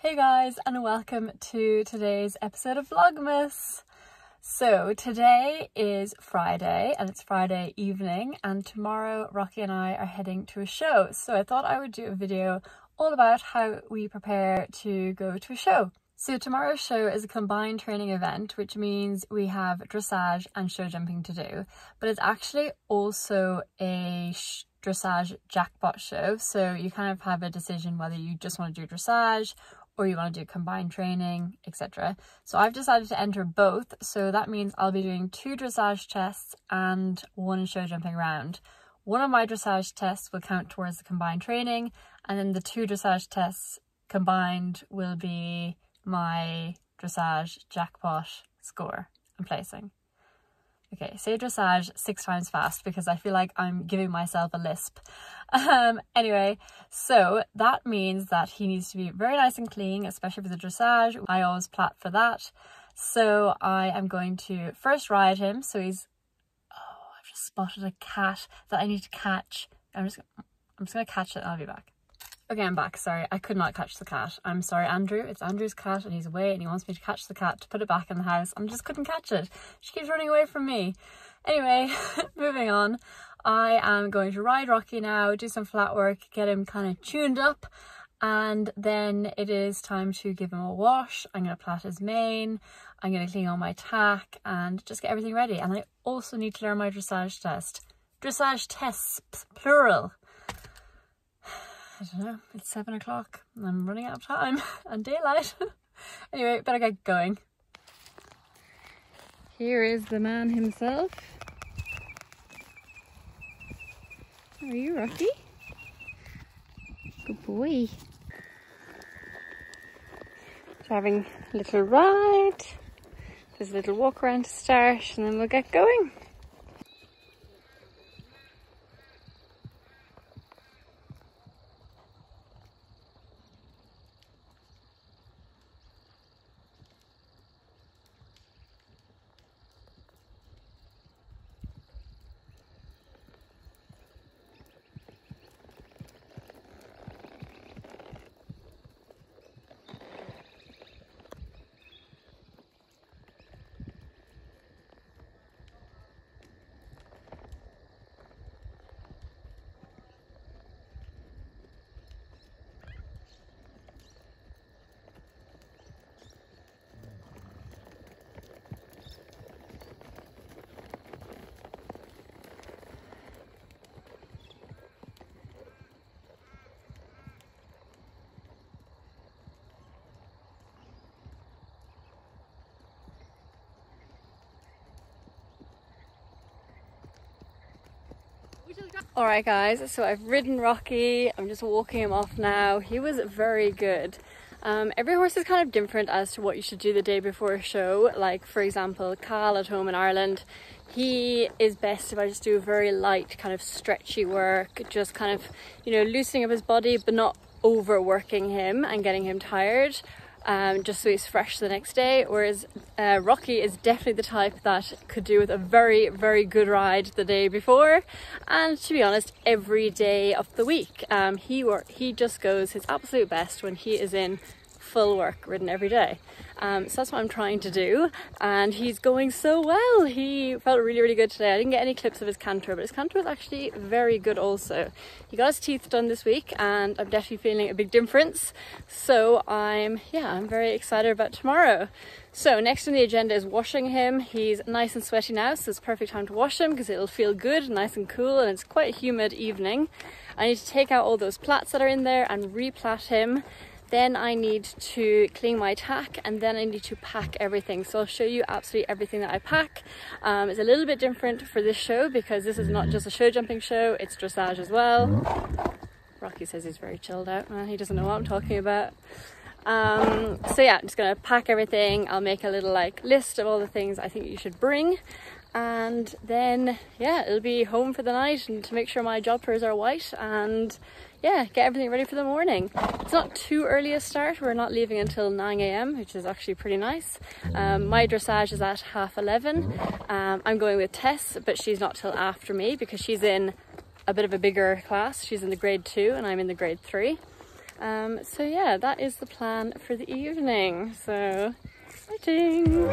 Hey guys, and welcome to today's episode of Vlogmas. So today is Friday and it's Friday evening, and tomorrow Rocky and I are heading to a show. So I thought I would do a video all about how we prepare to go to a show. So tomorrow's show is a combined training event, which means we have dressage and show jumping to do, but it's actually also a dressage jackpot show. So you kind of have a decision whether you just want to do dressage or you want to do combined training, etc. So I've decided to enter both. So that means I'll be doing 2 dressage tests and 1 show jumping round. One of my dressage tests will count towards the combined training, and then the 2 dressage tests combined will be my dressage jackpot score and placing. Okay, say dressage 6 times fast because I feel like I'm giving myself a lisp. Anyway, so that means that he needs to be very nice and clean, especially for the dressage. I always plait for that. So I am going to first ride him. So he's, oh, I've just spotted a cat that I need to catch. I'm just gonna catch it and I'll be back. Okay, I'm back. Sorry, I could not catch the cat. I'm sorry, Andrew. It's Andrew's cat and he's away and he wants me to catch the cat to put it back in the house. I just couldn't catch it. She keeps running away from me. Anyway, moving on. I am going to ride Rocky now, do some flat work, get him kind of tuned up, and then it is time to give him a wash. I'm going to plait his mane. I'm going to clean all my tack and just get everything ready. And I also need to learn my dressage test. Dressage tests, plural. I don't know, it's 7 o'clock and I'm running out of time and daylight. Anyway, better get going. Here is the man himself. How are you, Rocky? Good boy. So having a little ride. There's a little walk around to start and then we'll get going. Alright guys, so I've ridden Rocky, I'm just walking him off now. He was very good. Every horse is kind of different as to what you should do the day before a show. Like for example, Cal at home in Ireland, he is best if I just do very light kind of stretchy work, just kind of, you know, loosening up his body but not overworking him and getting him tired. Just so he's fresh the next day, whereas Rocky is definitely the type that could do with a very, very good ride the day before, and to be honest, every day of the week. He just goes his absolute best when he is in full work, ridden every day. So that's what I'm trying to do, and he's going so well. He felt really, really good today. I didn't get any clips of his canter, but his canter was actually very good also. He got his teeth done this week and I'm definitely feeling a big difference. So I'm very excited about tomorrow. So next on the agenda is washing him. He's nice and sweaty now, so it's perfect time to wash him because it'll feel good, nice and cool, and it's quite a humid evening. I need to take out all those plaits that are in there and re-plait him. Then I need to clean my tack, and then I need to pack everything. So I'll show you absolutely everything that I pack. It's a little bit different for this show because this is not just a show jumping show, it's dressage as well. Rocky says he's very chilled out, man. He doesn't know what I'm talking about. So yeah, I'm just gonna pack everything. I'll make a little like list of all the things I think you should bring. And then yeah, it'll be home for the night and to make sure my jodhpurs are white and yeah, get everything ready for the morning. It's not too early a start. We're not leaving until 9 AM, which is actually pretty nice. My dressage is at 11:30. I'm going with Tess, but she's not till after me because she's in a bit of a bigger class. She's in the grade 2 and I'm in the grade 3. So yeah, that is the plan for the evening. So exciting!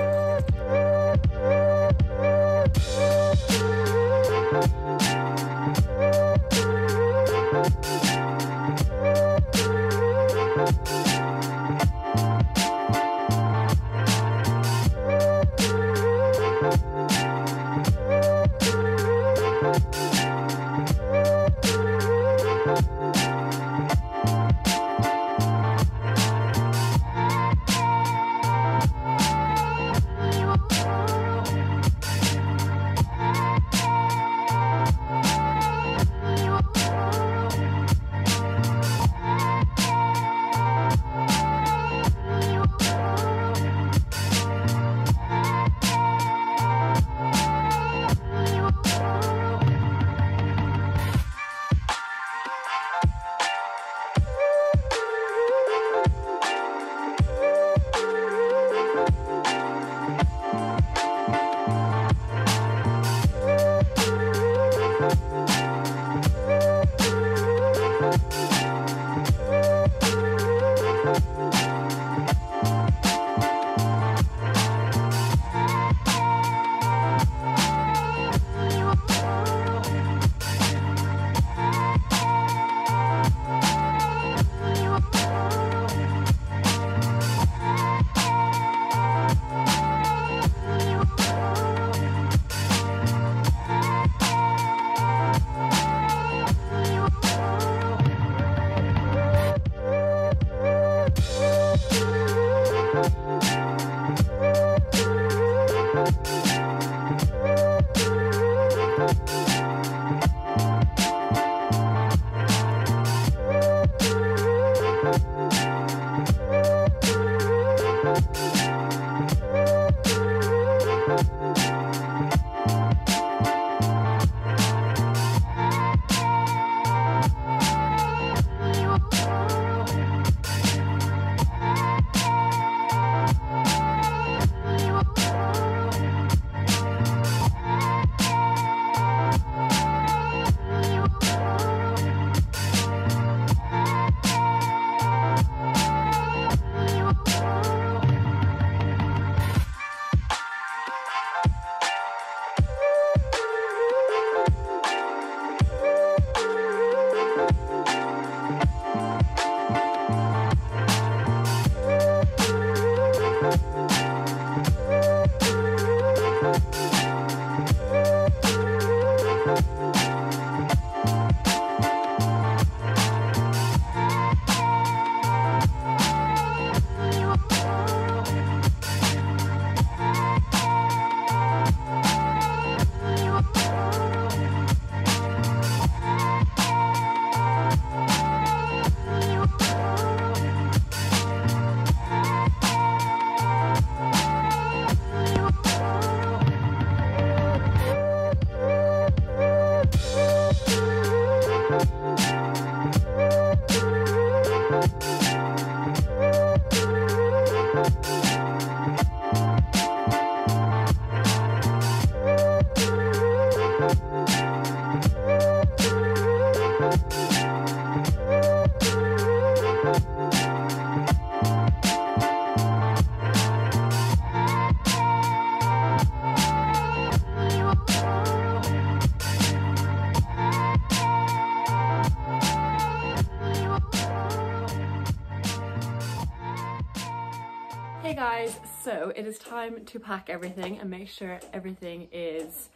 Hey guys, so it is time to pack everything and make sure everything is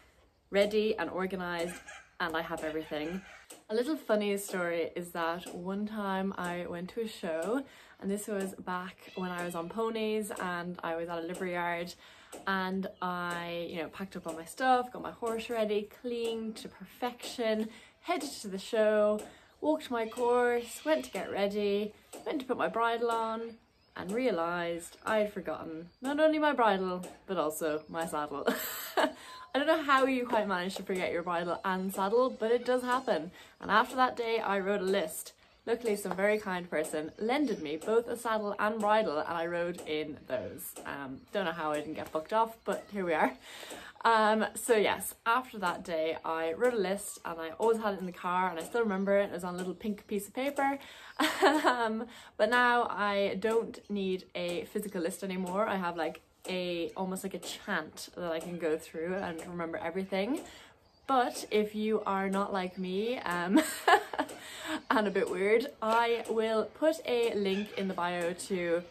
ready and organised and I have everything. A little funny story is that one time I went to a show, and this was back when I was on ponies and I was at a livery yard, and I, packed up all my stuff, got my horse ready, cleaned to perfection, headed to the show, walked my course, went to get ready, went to put my bridle on, and realised I had forgotten not only my bridle, but also my saddle. I don't know how you quite manage to forget your bridle and saddle, but it does happen. And after that day, I wrote a list. luckily some very kind person lended me both a saddle and bridle, and I rode in those. Don't know how I didn't get booked off, but here we are. So yes, after that day I wrote a list, and I always had it in the car, and I still remember it. It was on a little pink piece of paper. But now I don't need a physical list anymore. I have like almost like a chant that I can go through and remember everything. But if you are not like me and a bit weird, I will put a link in the bio to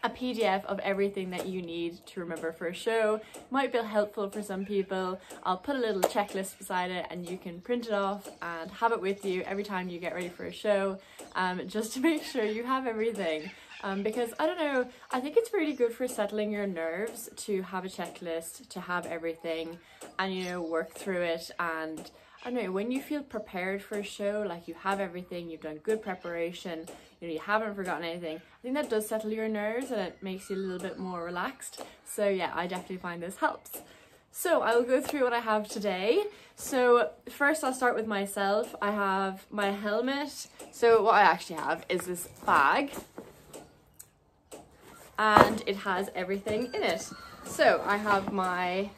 a PDF of everything that you need to remember for a show. Might be helpful for some people. I'll put a little checklist beside it, and you can print it off and have it with you every time you get ready for a show, just to make sure you have everything. Because I don't know, I think it's really good for settling your nerves to have a checklist, to have everything, and you know, work through it. And I don't know, when you feel prepared for a show, like you have everything, you've done good preparation, you know, you haven't forgotten anything, I think that does settle your nerves and it makes you a little bit more relaxed. So yeah, I definitely find this helps. So I will go through what I have today. So first I'll start with myself. I have my helmet. So what I actually have is this bag, and it has everything in it. So I have my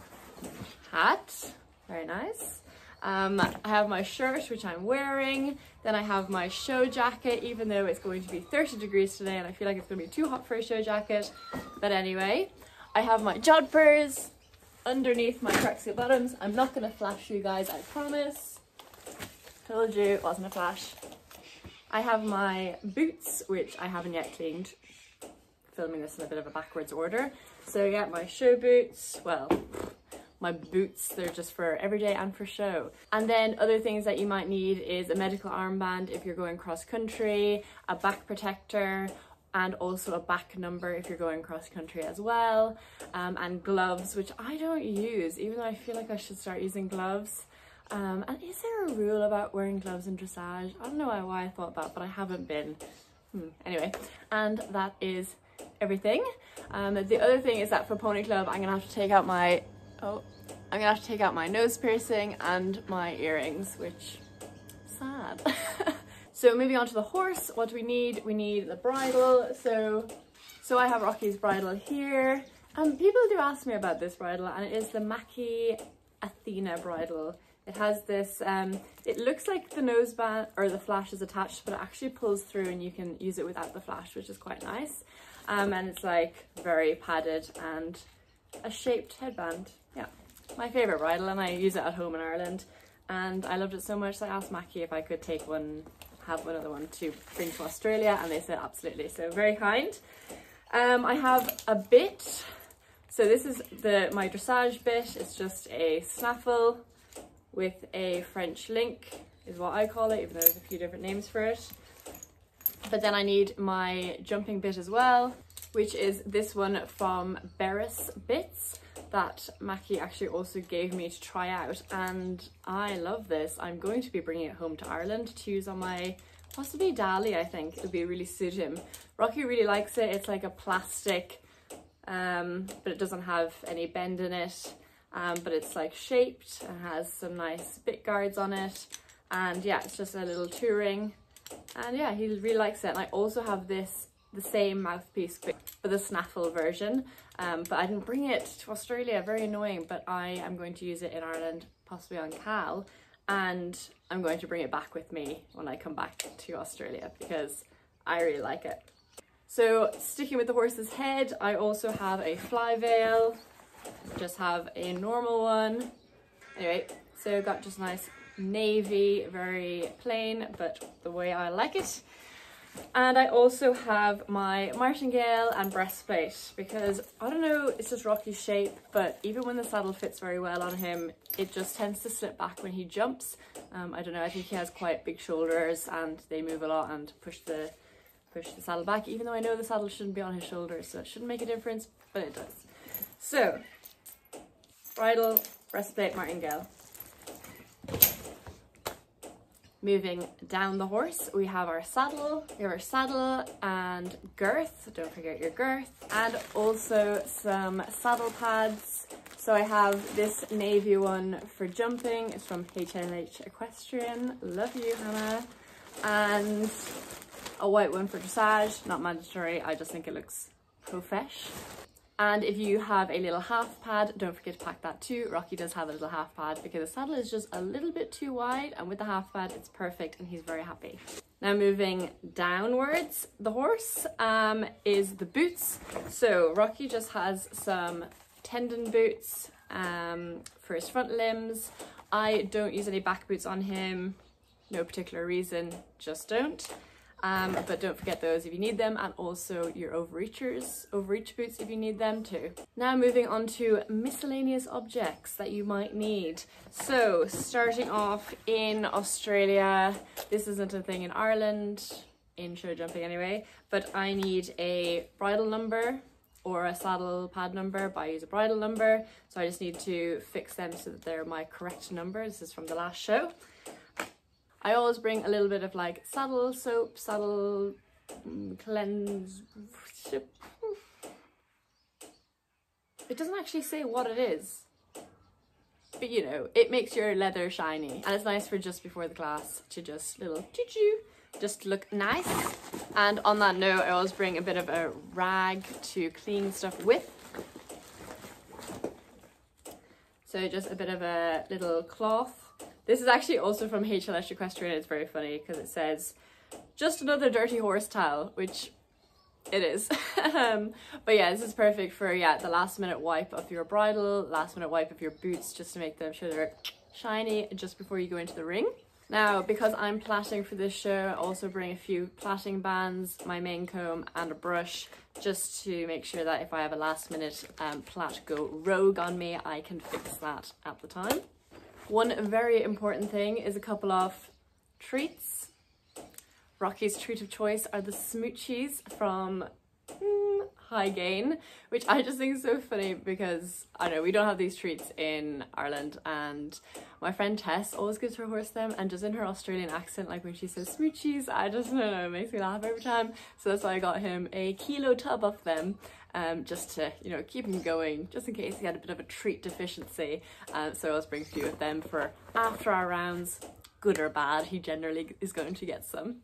hat, very nice. I have my shirt, which I'm wearing. Then I have my show jacket, even though it's going to be 30 degrees today and I feel like it's going to be too hot for a show jacket. But anyway, I have my jodhpurs underneath my tracksuit bottoms. I'm not going to flash you guys, I promise. Told you it wasn't a flash. I have my boots, which I haven't yet cleaned. Filming this in a bit of a backwards order. So yeah, my show boots, well, my boots, they're just for everyday and for show. And then other things that you might need is a medical armband if you're going cross country, a back protector, and also a back number if you're going cross country as well, and gloves, which I don't use, even though I feel like I should start using gloves. And is there a rule about wearing gloves in dressage? I don't know why I thought that, but I haven't been. Anyway, and that is everything. The other thing is that for Pony Club, I'm gonna have to take out my nose piercing and my earrings, which sad. So moving on to the horse, what do we need? We need the bridle. So I have Rocky's bridle here. People do ask me about this bridle, and it is the Mackie Athena bridle. It has this, it looks like the noseband or the flash is attached, but it actually pulls through and you can use it without the flash, which is quite nice. And it's like very padded and a shaped headband. Yeah, my favorite bridle, and I use it at home in Ireland. And I loved it so much that I asked Mackie if I could take one, have another one to bring to Australia, and they said absolutely, so very kind. I have a bit. So this is my dressage bit. It's just a snaffle with a French link, is what I call it, even though there's a few different names for it. But then I need my jumping bit as well, which is this one from Beres Bits that Mackie actually also gave me to try out, and I love this. I'm going to be bringing it home to Ireland to use on my, possibly Dali, I think. It would be really suit him. Rocky really likes it. It's like a plastic, but it doesn't have any bend in it. But it's like shaped and has some nice bit guards on it, and yeah, it's just a little touring, and yeah, he really likes it. And I also have the same mouthpiece for the snaffle version, but I didn't bring it to Australia, very annoying, but I am going to use it in Ireland, possibly on Cal, and I'm going to bring it back with me when I come back to Australia because I really like it. So sticking with the horse's head, I also have a fly veil. Just have a normal one. Anyway, so got just nice navy, very plain, but the way I like it. And I also have my martingale and breastplate because, I don't know, it's just Rocky's shape, but even when the saddle fits very well on him, it just tends to slip back when he jumps. I don't know, I think he has quite big shoulders and they move a lot and push the saddle back, even though I know the saddle shouldn't be on his shoulders, so it shouldn't make a difference, but it does. So, bridle, breastplate, martingale. Moving down the horse, we have our saddle. And girth, don't forget your girth. And also some saddle pads. So I have this navy one for jumping. It's from H&H Equestrian. Love you, Hannah. and a white one for dressage, not mandatory, I just think it looks profesh. And if you have a little half pad, don't forget to pack that too. Rocky does have a little half pad because the saddle is just a little bit too wide, and with the half pad it's perfect and he's very happy. Now moving downwards the horse is the boots. So Rocky just has some tendon boots for his front limbs. I don't use any back boots on him, no particular reason, just don't. But don't forget those if you need them, and also your overreach boots if you need them too. Now moving on to miscellaneous objects that you might need. So starting off in Australia, this isn't a thing in Ireland, in show jumping anyway, but I need a bridle number or a saddle pad number, but I use a bridle number, so I just need to fix them so that they're my correct number. This is from the last show. I always bring a little bit of like saddle soap, saddle cleanse. It doesn't actually say what it is, but you know, it makes your leather shiny, and it's nice for just before the class to just little choo-choo, just look nice. And on that note, I always bring a bit of a rag to clean stuff with. So just a bit of a little cloth. This is actually also from HLS Equestrian. It's very funny because it says, just another dirty horse towel, which it is. But yeah, this is perfect for, yeah, the last minute wipe of your bridle, last minute wipe of your boots, just to make them sure they're shiny just before you go into the ring. Now, because I'm plaiting for this show, I also bring a few plaiting bands, my main comb and a brush, just to make sure that if I have a last minute plait go rogue on me, I can fix that at the time. One very important thing is a couple of treats. Rocky's treat of choice are the smoochies from High Gain, which I just think is so funny because I know we don't have these treats in Ireland, and my friend Tess always gives her horse them, and just in her Australian accent, like when she says smoochies, I just don't know, it makes me laugh every time. So that's why I got him a kilo tub of them, just to, you know, keep him going, just in case he had a bit of a treat deficiency. So I always bring a few of them for after our rounds, good or bad, he generally is going to get some.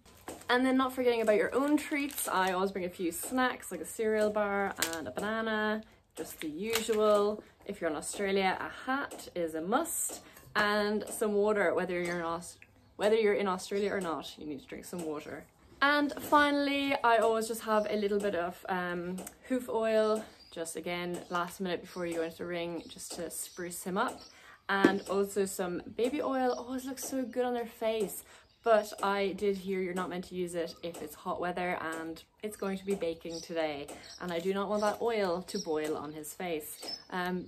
And then not forgetting about your own treats, I always bring a few snacks like a cereal bar and a banana, just the usual. If you're in Australia, a hat is a must, and some water. Whether you're in Australia or not, you need to drink some water. And finally, I always just have a little bit of hoof oil, just again last minute before you go into the ring, just to spruce him up. And also some baby oil always looks so good on their face. But I did hear you're not meant to use it if it's hot weather, and it's going to be baking today, and I do not want that oil to boil on his face.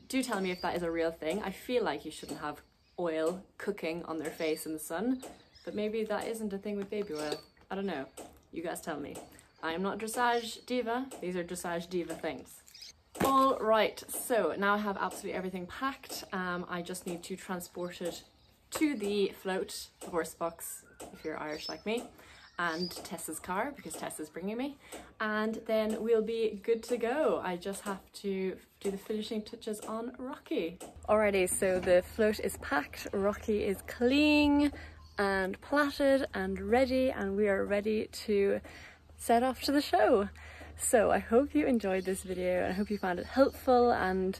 Do tell me if that is a real thing. I feel like you shouldn't have oil cooking on their face in the sun, but maybe that isn't a thing with baby oil. I don't know. You guys tell me. I am not dressage diva. These are dressage diva things. All right, so now I have absolutely everything packed. I just need to transport it to the float, the horse box, if you're Irish like me, and Tessa's car, because Tessa's bringing me, and then we'll be good to go. I just have to do the finishing touches on Rocky. Alrighty, so the float is packed, Rocky is clean and plaited and ready, and we are ready to set off to the show. So I hope you enjoyed this video, and I hope you found it helpful and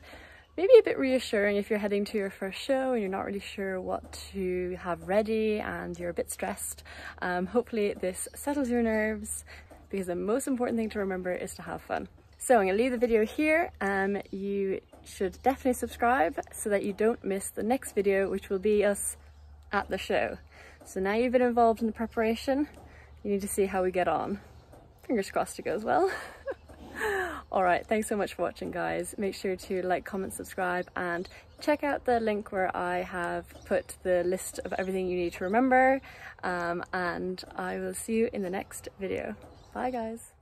maybe a bit reassuring if you're heading to your first show and you're not really sure what to have ready and you're a bit stressed. Hopefully this settles your nerves, because the most important thing to remember is to have fun. So I'm going to leave the video here. You should definitely subscribe so that you don't miss the next video, which will be us at the show. So now you've been involved in the preparation, you need to see how we get on. Fingers crossed it goes well. Alright, thanks so much for watching, guys. Make sure to like, comment, subscribe, and check out the link where I have put the list of everything you need to remember, and I will see you in the next video. Bye, guys.